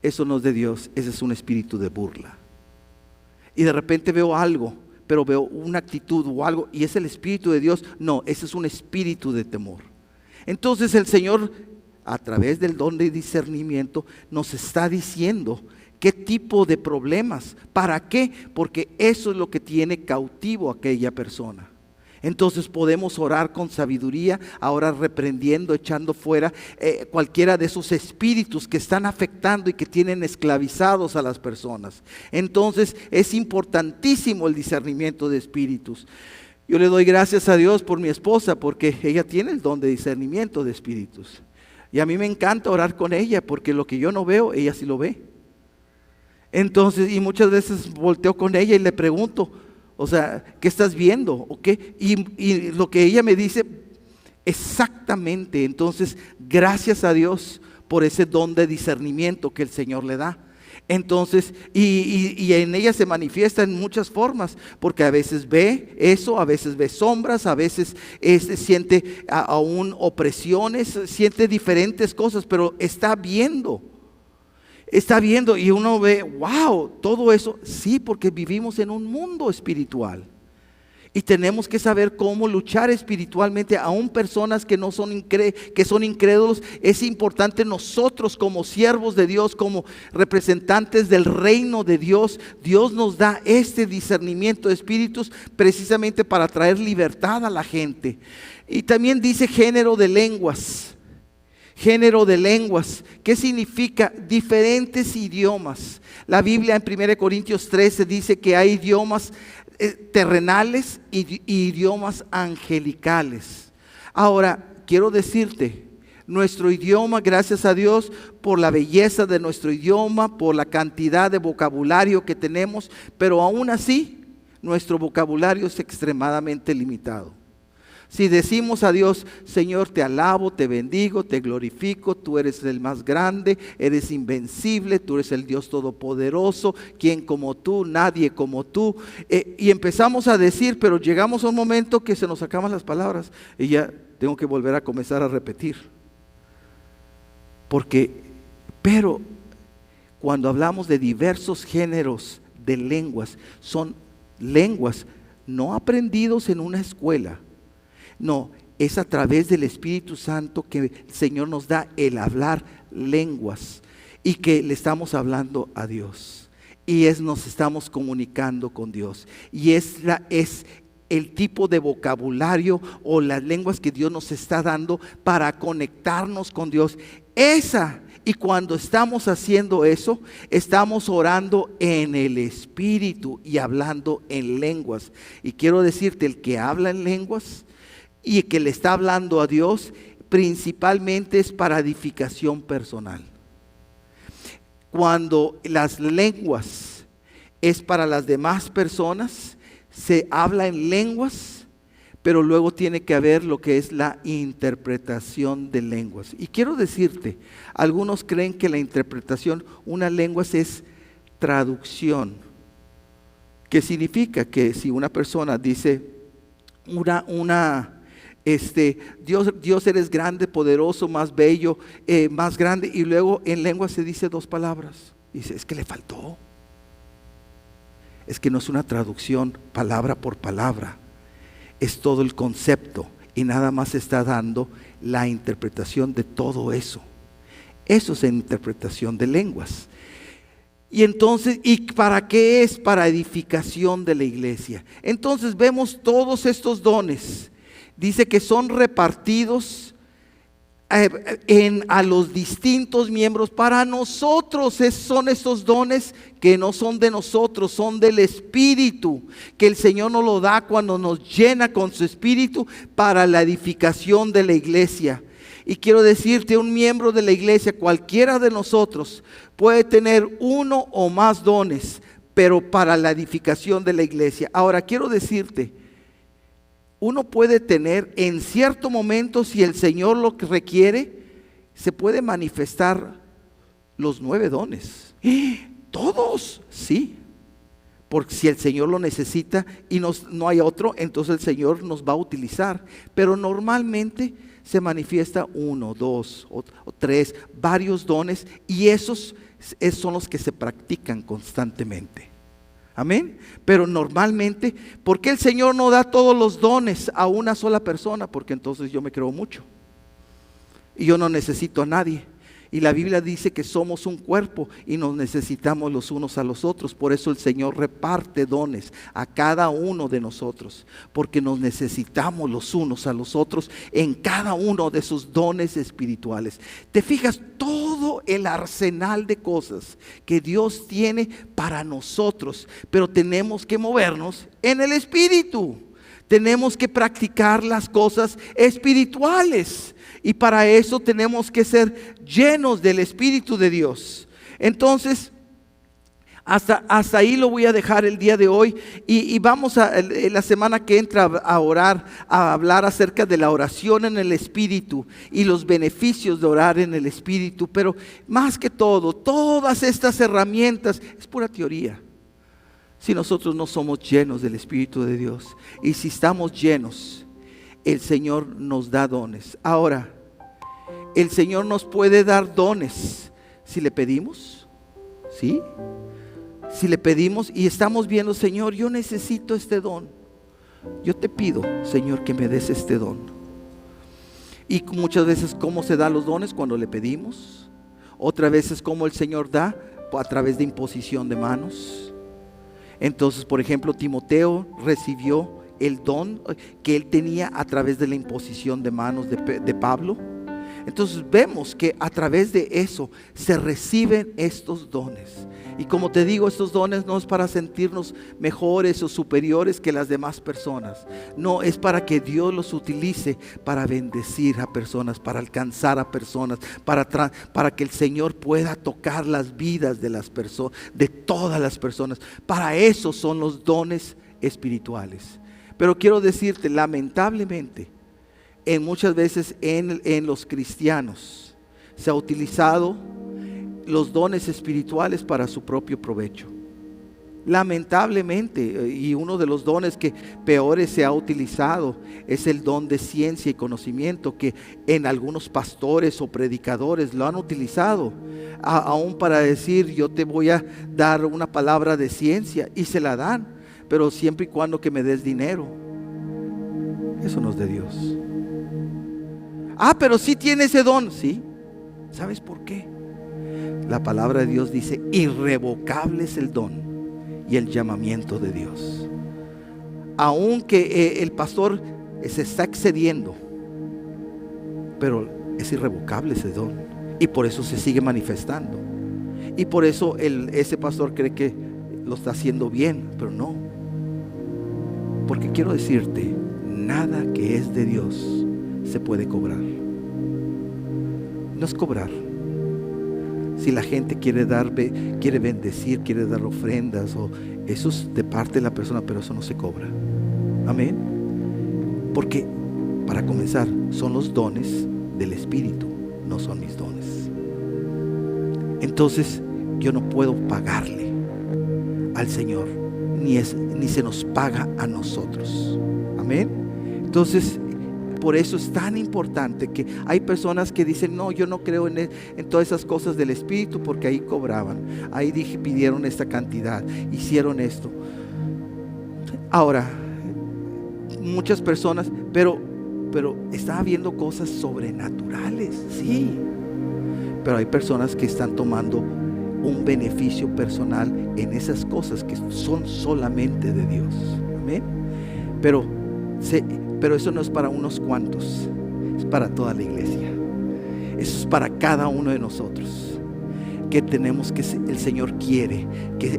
eso no es de Dios, ese es un espíritu de burla. Y de repente veo algo, pero veo una actitud o algo, y es el espíritu de Dios. No, ese es un espíritu de temor. Entonces el Señor, a través del don de discernimiento, nos está diciendo qué tipo de problemas, para qué, porque eso es lo que tiene cautivo a aquella persona. Entonces podemos orar con sabiduría, ahora reprendiendo, echando fuera cualquiera de esos espíritus que están afectando y que tienen esclavizados a las personas. Entonces es importantísimo el discernimiento de espíritus. Yo le doy gracias a Dios por mi esposa, porque ella tiene el don de discernimiento de espíritus. Y a mí me encanta orar con ella, porque lo que yo no veo, ella sí lo ve. Entonces, y muchas veces volteo con ella y le pregunto, O sea, ¿qué estás viendo? ¿O qué? Y lo que ella me dice, exactamente. Entonces, gracias a Dios por ese don de discernimiento que el Señor le da. Entonces, y en ella se manifiesta en muchas formas, porque a veces ve eso, a veces ve sombras, a veces siente aún opresiones, siente diferentes cosas, pero está viendo y uno ve, wow, todo eso, sí, porque vivimos en un mundo espiritual. Y tenemos que saber cómo luchar espiritualmente, aún personas que son incrédulos. Es importante nosotros como siervos de Dios, como representantes del reino de Dios. Dios nos da este discernimiento de espíritus precisamente para traer libertad a la gente. Y también dice género de lenguas. Género de lenguas, ¿qué significa? Diferentes idiomas. La Biblia en 1 Corintios 13 dice que hay idiomas terrenales y idiomas angelicales. Ahora, quiero decirte, nuestro idioma, gracias a Dios por la belleza de nuestro idioma, por la cantidad de vocabulario que tenemos, pero aún así, nuestro vocabulario es extremadamente limitado. Si decimos a Dios, Señor, te alabo, te bendigo, te glorifico, tú eres el más grande, eres invencible, tú eres el Dios todopoderoso, ¿quién como tú? Nadie como tú. Y empezamos a decir, pero llegamos a un momento que se nos acaban las palabras y ya tengo que volver a comenzar a repetir. Pero cuando hablamos de diversos géneros de lenguas, son lenguas no aprendidos en una escuela. No, es a través del Espíritu Santo que el Señor nos da el hablar lenguas y que le estamos hablando a Dios y nos estamos comunicando con Dios. Y es el tipo de vocabulario o las lenguas que Dios nos está dando para conectarnos con Dios. Y cuando estamos haciendo eso, estamos orando en el Espíritu y hablando en lenguas. Y quiero decirte, el que habla en lenguas y que le está hablando a Dios, principalmente es para edificación personal. Cuando las lenguas es para las demás personas, se habla en lenguas, pero luego tiene que haber lo que es la interpretación de lenguas. Y quiero decirte, algunos creen que la interpretación, una lengua es traducción, que significa que si una persona dice Dios eres grande, poderoso, más bello, más grande, y luego en lengua se dice dos palabras. Dice, es que le faltó. Es que no es una traducción palabra por palabra, es todo el concepto y nada más está dando la interpretación de todo eso. Eso es interpretación de lenguas. Y entonces, ¿y para qué es? Para edificación de la iglesia. Entonces vemos todos estos dones. Dice que son repartidos a los distintos miembros. Para nosotros son estos dones que no son de nosotros, son del Espíritu, que el Señor nos lo da cuando nos llena con su Espíritu para la edificación de la iglesia. Y quiero decirte, un miembro de la iglesia, cualquiera de nosotros, puede tener uno o más dones, pero para la edificación de la iglesia. Ahora quiero decirte, uno puede tener en cierto momento, si el Señor lo requiere, se puede manifestar los 9 dones. ¿Todos? Sí. Porque si el Señor lo necesita y no hay otro, entonces el Señor nos va a utilizar. Pero normalmente se manifiesta 1, 2 o 3, varios dones, y esos son los que se practican constantemente. Amén. Pero normalmente, ¿por qué el Señor no da todos los dones a una sola persona? Porque entonces yo me creo mucho y yo no necesito a nadie. Y la Biblia dice que somos un cuerpo y nos necesitamos los unos a los otros. Por eso el Señor reparte dones a cada uno de nosotros, porque nos necesitamos los unos a los otros en cada uno de sus dones espirituales. Te fijas todo el arsenal de cosas que Dios tiene para nosotros, pero tenemos que movernos en el Espíritu. Tenemos que practicar las cosas espirituales. Y para eso tenemos que ser llenos del Espíritu de Dios. Entonces, Hasta ahí lo voy a dejar el día de hoy y vamos la semana que entra a orar, a hablar acerca de la oración en el Espíritu y los beneficios de orar en el Espíritu. Pero más que todo, todas estas herramientas es pura teoría. Si nosotros no somos llenos del Espíritu de Dios, y si estamos llenos, el Señor nos da dones. Ahora, el Señor nos puede dar dones si le pedimos, ¿sí? Si le pedimos y estamos viendo, Señor, yo necesito este don. Yo te pido, Señor, que me des este don. Y muchas veces, ¿cómo se dan los dones? Cuando le pedimos. Otras veces, ¿cómo el Señor da? A través de imposición de manos. Entonces, por ejemplo, Timoteo recibió el don que él tenía a través de la imposición de manos de Pablo. Entonces vemos que a través de eso se reciben estos dones. Y como te digo, estos dones no es para sentirnos mejores o superiores que las demás personas. No, es para que Dios los utilice para bendecir a personas, para alcanzar a personas, para que el Señor pueda tocar las vidas de las personas, de todas las personas. Para eso son los dones espirituales. Pero quiero decirte, lamentablemente, muchas veces en los cristianos se ha utilizado los dones espirituales para su propio provecho. Lamentablemente, y uno de los dones que peores se ha utilizado es el don de ciencia y conocimiento, que en algunos pastores o predicadores lo han utilizado aún para decir: yo te voy a dar una palabra de ciencia, y se la dan, pero siempre y cuando que me des dinero. Eso no es de Dios. Pero sí tiene ese don. Sí. ¿Sabes por qué? La palabra de Dios dice: irrevocable es el don y el llamamiento de Dios. Aunque el pastor se está excediendo, pero es irrevocable ese don, y por eso se sigue manifestando. Y por eso ese pastor cree que lo está haciendo bien, pero no. Porque quiero decirte, nada que es de Dios se puede cobrar. No es cobrar. Si la gente quiere bendecir, quiere dar ofrendas, eso es de parte de la persona, pero eso no se cobra. Amén. Porque, para comenzar, son los dones del Espíritu, no son mis dones. Entonces, yo no puedo pagarle al Señor, ni se nos paga a nosotros. Amén. Entonces, por eso es tan importante que hay personas que dicen: no, yo no creo en todas esas cosas del Espíritu, porque ahí cobraban, ahí pidieron esta cantidad, hicieron esto. Ahora, muchas personas, pero está habiendo cosas sobrenaturales, sí, pero hay personas que están tomando un beneficio personal en esas cosas que son solamente de Dios. Amén. Pero eso no es para unos cuantos, es para toda la iglesia. Eso es para cada uno de nosotros, que tenemos que, el Señor quiere que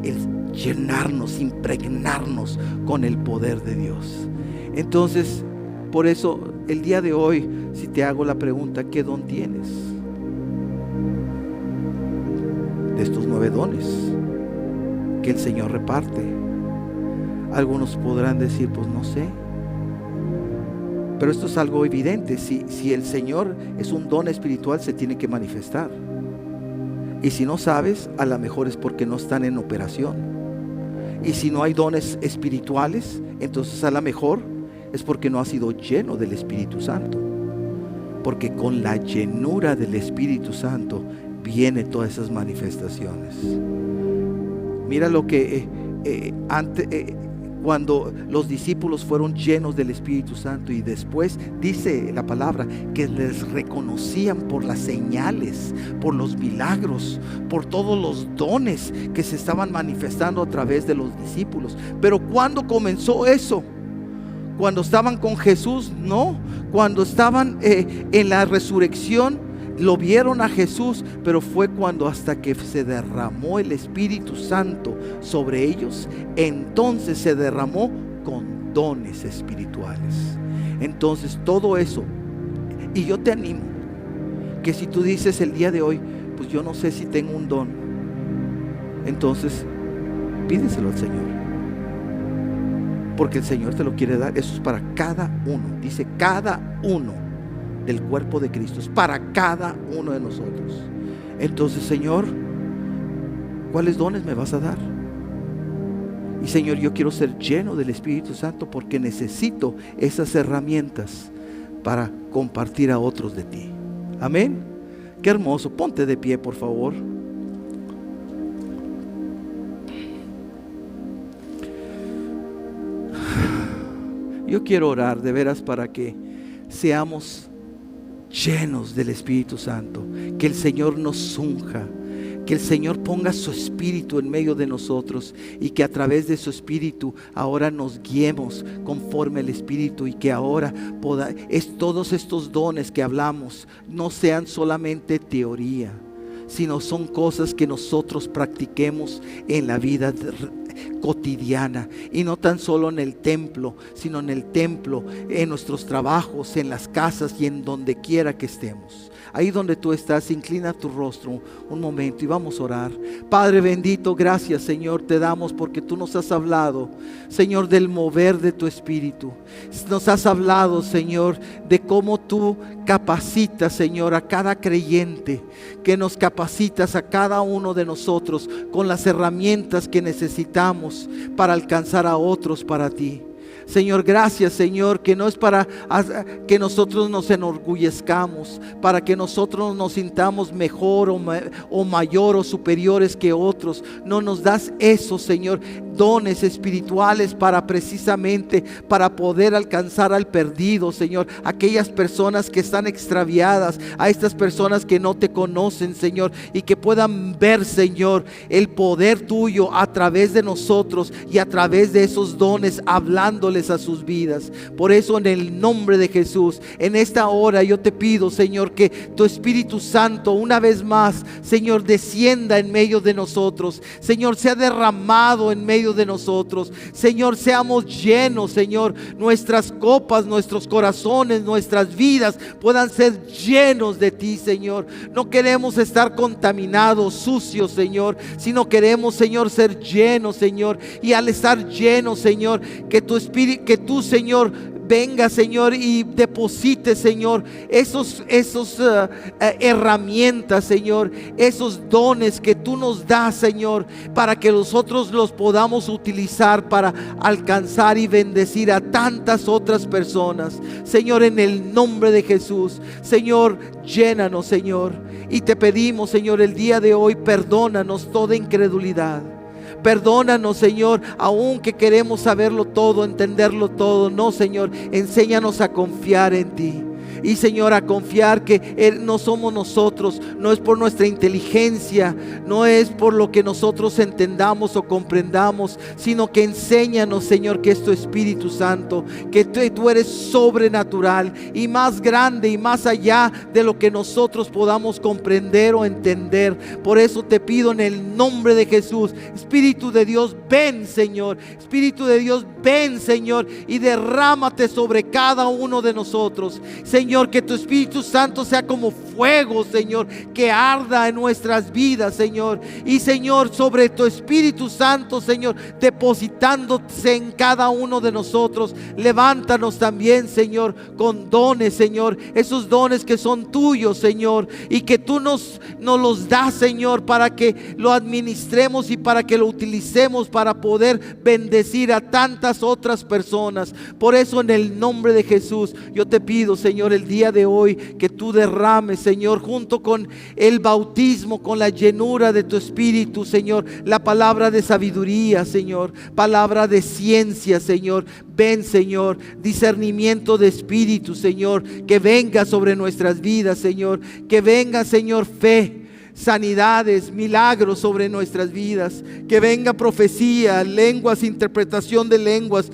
llenarnos, impregnarnos con el poder de Dios. Entonces, por eso el día de hoy, si te hago la pregunta: ¿qué don tienes? De estos 9 dones que el Señor reparte. Algunos podrán decir: pues no sé. Pero esto es algo evidente. Si el Señor es un don espiritual, se tiene que manifestar. Y si no sabes, a lo mejor es porque no están en operación. Y si no hay dones espirituales, entonces a lo mejor es porque no has sido lleno del Espíritu Santo. Porque con la llenura del Espíritu Santo vienen todas esas manifestaciones. Mira lo que cuando los discípulos fueron llenos del Espíritu Santo, y después dice la palabra que les reconocían por las señales, por los milagros, por todos los dones que se estaban manifestando a través de los discípulos. Pero ¿cuándo comenzó eso? ¿Cuando estaban con Jesús? No. Cuando estaban en la resurrección, lo vieron a Jesús, pero fue cuando hasta que se derramó el Espíritu Santo sobre ellos, entonces se derramó con dones espirituales. Entonces todo eso, y yo te animo, que si tú dices el día de hoy: pues yo no sé si tengo un don, entonces pídeselo al Señor, porque el Señor te lo quiere dar. Eso es para cada uno, dice cada uno del cuerpo de Cristo, es para cada uno de nosotros. Entonces, Señor, ¿cuáles dones me vas a dar? Y Señor, yo quiero ser lleno del Espíritu Santo, porque necesito esas herramientas para compartir a otros de ti. Amén. Qué hermoso. Ponte de pie, por favor. Yo quiero orar de veras para que seamos llenos del Espíritu Santo, que el Señor nos unja, que el Señor ponga su Espíritu en medio de nosotros, y que a través de su Espíritu ahora nos guiemos conforme al Espíritu, y que ahora todos estos dones que hablamos no sean solamente teoría, sino son cosas que nosotros practiquemos en la vida cotidiana, y no tan solo en el templo, sino en el templo, en nuestros trabajos, en las casas y en donde quiera que estemos. Ahí donde tú estás, inclina tu rostro un momento y vamos a orar. Padre bendito, gracias, Señor, te damos porque tú nos has hablado, Señor, del mover de tu Espíritu. Nos has hablado, Señor, de cómo tú capacitas, Señor, a cada creyente, que nos capacitas a cada uno de nosotros con las herramientas que necesitamos para alcanzar a otros para ti. Señor, gracias, Señor, que no es para que nosotros nos enorgullezcamos, para que nosotros nos sintamos mejor o mayor o superiores que otros. No nos das eso, Señor, dones espirituales para precisamente para poder alcanzar al perdido, Señor, aquellas personas que están extraviadas, a estas personas que no te conocen, Señor, y que puedan ver, Señor, el poder tuyo a través de nosotros y a través de esos dones, hablándoles a sus vidas. Por eso, en el nombre de Jesús, en esta hora yo te pido, Señor, que tu Espíritu Santo una vez más, Señor, descienda en medio de nosotros. Señor, sea derramado en medio de nosotros. Señor, seamos llenos, Señor, nuestras copas, nuestros corazones, nuestras vidas puedan ser llenos de ti, Señor. No queremos estar contaminados, sucios, Señor, sino queremos, Señor, ser llenos, Señor. Y al estar llenos, Señor, que tu Espíritu, que tú, Señor, venga, Señor, y deposite, Señor, esos herramientas, Señor, esos dones que tú nos das, Señor, para que nosotros los podamos utilizar para alcanzar y bendecir a tantas otras personas. Señor, en el nombre de Jesús, Señor, llénanos, Señor, y te pedimos, Señor, el día de hoy, perdónanos toda incredulidad. Perdónanos, Señor, aunque queremos saberlo todo, entenderlo todo. No, Señor, enséñanos a confiar en ti. Y, Señor, a confiar que no somos nosotros, no es por nuestra inteligencia, no es por lo que nosotros entendamos o comprendamos, sino que enséñanos, Señor, que es tu Espíritu Santo, que tú eres sobrenatural y más grande y más allá de lo que nosotros podamos comprender o entender. Por eso te pido en el nombre de Jesús, Espíritu de Dios, ven, Señor. Espíritu de Dios, ven, Señor, y derrámate sobre cada uno de nosotros, Señor. Que tu Espíritu Santo sea como fuego, Señor, que arda en nuestras vidas, Señor. Y, Señor, sobre tu Espíritu Santo, Señor, depositándose en cada uno de nosotros. Levántanos también, Señor, con dones, Señor, esos dones que son tuyos, Señor, y que tú nos los das, Señor, para que lo administremos y para que lo utilicemos para poder bendecir a tantas otras personas. Por eso, en el nombre de Jesús, yo te pido, Señor, el día de hoy que tú derrames, Señor, junto con el bautismo, con la llenura de tu Espíritu, Señor, la palabra de sabiduría, Señor, palabra de ciencia, Señor. Ven, Señor, discernimiento de espíritu, Señor, que venga sobre nuestras vidas, Señor, que venga, Señor, fe, sanidades, milagros sobre nuestras vidas, que venga profecía, lenguas, interpretación de lenguas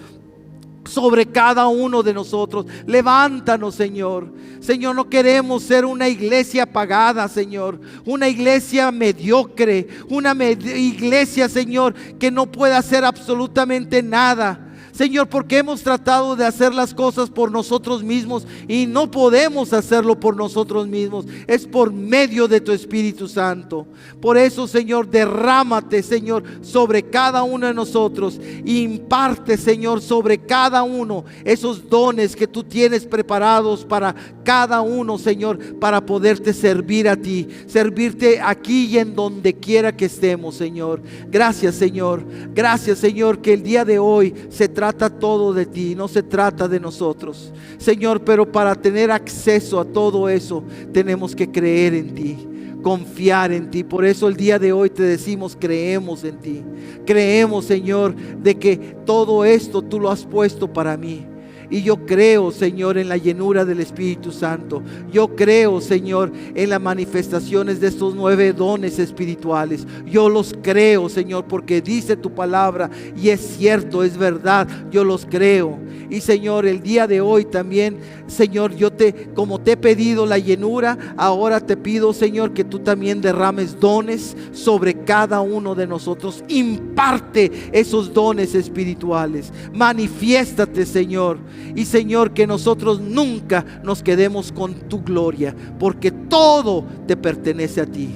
sobre cada uno de nosotros. Levántanos, Señor. Señor, no queremos ser una iglesia apagada, Señor, una iglesia mediocre, una iglesia, Señor, que no pueda hacer absolutamente nada. Señor, porque hemos tratado de hacer las cosas por nosotros mismos y no podemos hacerlo por nosotros mismos. Es por medio de tu Espíritu Santo. Por eso, Señor, derrámate, Señor, sobre cada uno de nosotros. Imparte, Señor, sobre cada uno esos dones que tú tienes preparados para cada uno, Señor, para poderte servir a ti, servirte aquí y en donde quiera que estemos, Señor. Gracias, Señor. Gracias, Señor, que el día de hoy se trata todo de ti, no se trata de nosotros, Señor. Pero para tener acceso a todo eso tenemos que creer en ti, confiar en ti. Por eso el día de hoy te decimos: creemos en ti. Creemos, Señor, de que todo esto tú lo has puesto para mí. Y yo creo, Señor, en la llenura del Espíritu Santo. Yo creo, Señor, en las manifestaciones de estos 9 dones espirituales. Yo los creo, Señor, porque dice tu palabra y es cierto, es verdad. Yo los creo. Y, Señor, el día de hoy también, Señor, como te he pedido la llenura, ahora te pido, Señor, que tú también derrames dones sobre cada uno de nosotros. Imparte esos dones espirituales. Manifiéstate, Señor. Y, Señor, que nosotros nunca nos quedemos con tu gloria, porque todo te pertenece a ti.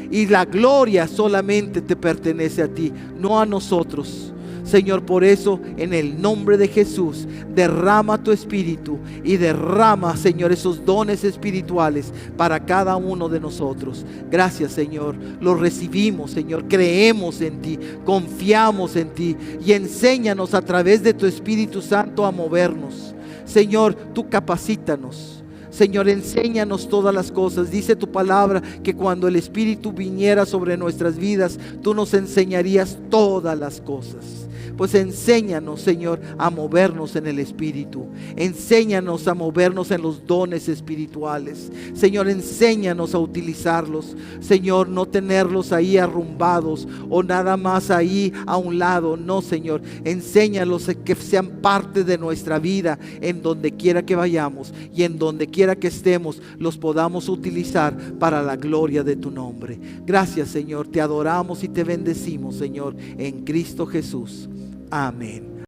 Y la gloria solamente te pertenece a ti, no a nosotros. Señor, por eso, en el nombre de Jesús, derrama tu Espíritu y derrama, Señor, esos dones espirituales para cada uno de nosotros. Gracias, Señor. Los recibimos, Señor. Creemos en ti, confiamos en ti y enséñanos a través de tu Espíritu Santo a movernos. Señor, tú capacítanos. Señor, enséñanos todas las cosas. Dice tu palabra que cuando el Espíritu viniera sobre nuestras vidas, tú nos enseñarías todas las cosas. Pues enséñanos, Señor, a movernos en el Espíritu. Enséñanos a movernos en los dones espirituales. Señor, enséñanos a utilizarlos. Señor, no tenerlos ahí arrumbados o nada más ahí a un lado. No, Señor, enséñalos a que sean parte de nuestra vida en donde quiera que vayamos y en donde quiera que estemos, los podamos utilizar para la gloria de tu nombre. Gracias, Señor. Te adoramos y te bendecimos, Señor, en Cristo Jesús. Amén.